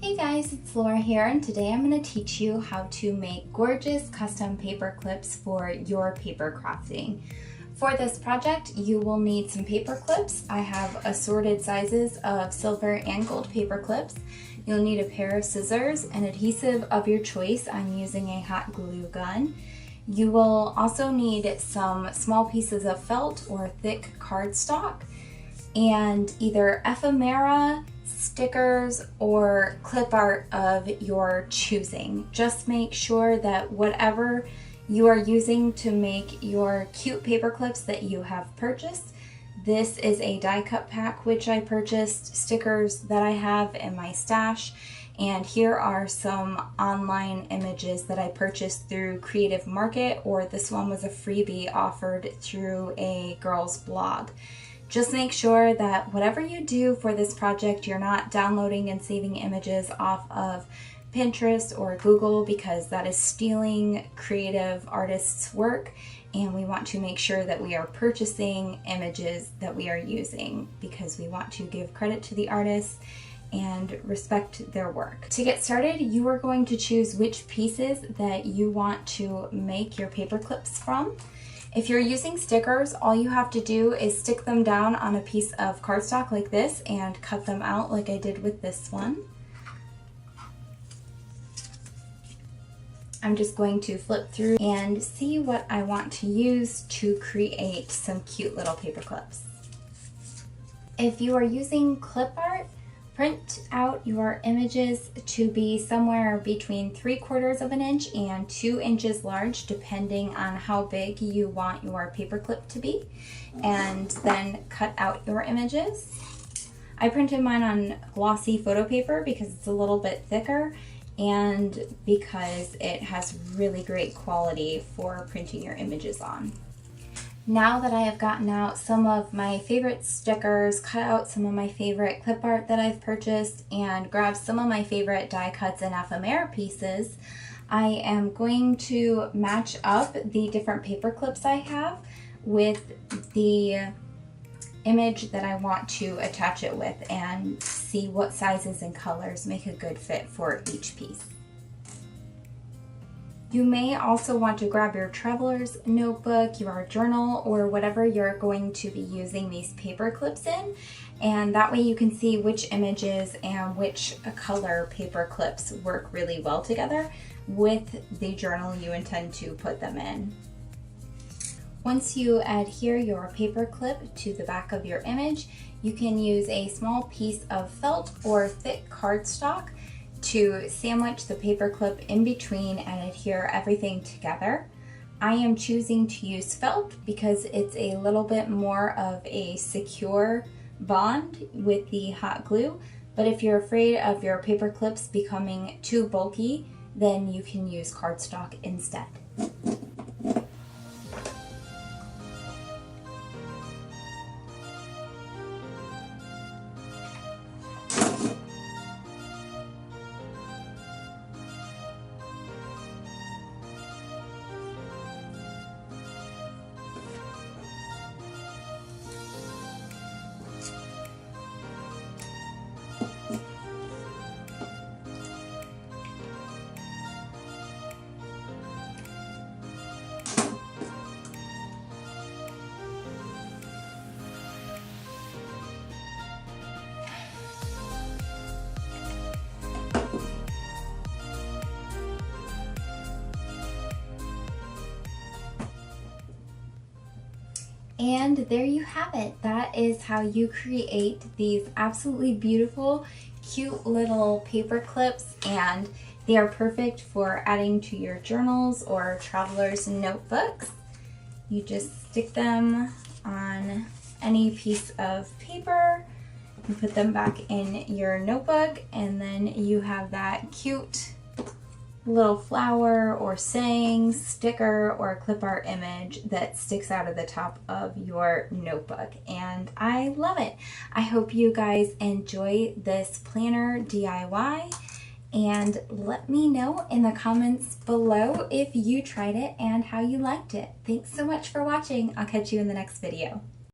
Hey guys, it's Laura here, and today I'm going to teach you how to make gorgeous custom paper clips for your paper crafting. For this project, you will need some paper clips. I have assorted sizes of silver and gold paper clips. You'll need a pair of scissors and adhesive of your choice. I'm using a hot glue gun. You will also need some small pieces of felt or thick cardstock and either ephemera, stickers, or clip art of your choosing. Just make sure that whatever you are using to make your cute paper clips that you have purchased. This is a die cut pack which I purchased, stickers that I have in my stash, and here are some online images that I purchased through Creative Market, or this one was a freebie offered through a girl's blog. Just make sure that whatever you do for this project, you're not downloading and saving images off of Pinterest or Google, because that is stealing creative artists' work, and we want to make sure that we are purchasing images that we are using because we want to give credit to the artists and respect their work. To get started, you are going to choose which pieces that you want to make your paper clips from. If you're using stickers, all you have to do is stick them down on a piece of cardstock like this and cut them out like I did with this one. I'm just going to flip through and see what I want to use to create some cute little paper clips. If you are using clip art, print out your images to be somewhere between 3/4 of an inch and 2 inches large, depending on how big you want your paper clip to be, and then cut out your images. I printed mine on glossy photo paper because it's a little bit thicker and because it has really great quality for printing your images on. Now that I have gotten out some of my favorite stickers, cut out some of my favorite clip art that I've purchased, and grabbed some of my favorite die cuts and ephemera pieces, I am going to match up the different paper clips I have with the image that I want to attach it with and see what sizes and colors make a good fit for each piece. You may also want to grab your traveler's notebook, your journal, or whatever you're going to be using these paper clips in, and that way you can see which images and which color paper clips work really well together with the journal you intend to put them in. Once you adhere your paper clip to the back of your image, you can use a small piece of felt or thick cardstock to sandwich the paper clip in between and adhere everything together. I am choosing to use felt because it's a little bit more of a secure bond with the hot glue, but if you're afraid of your paper clips becoming too bulky, then you can use cardstock instead. And there you have it. That is how you create these absolutely beautiful, cute little paper clips, and they are perfect for adding to your journals or traveler's notebooks. You just stick them on any piece of paper, you put them back in your notebook, and then you have that cute little flower or saying, sticker, or clip art image that sticks out of the top of your notebook, and I love it. I hope you guys enjoy this planner DIY, and let me know in the comments below if you tried it and how you liked it. Thanks so much for watching. I'll catch you in the next video.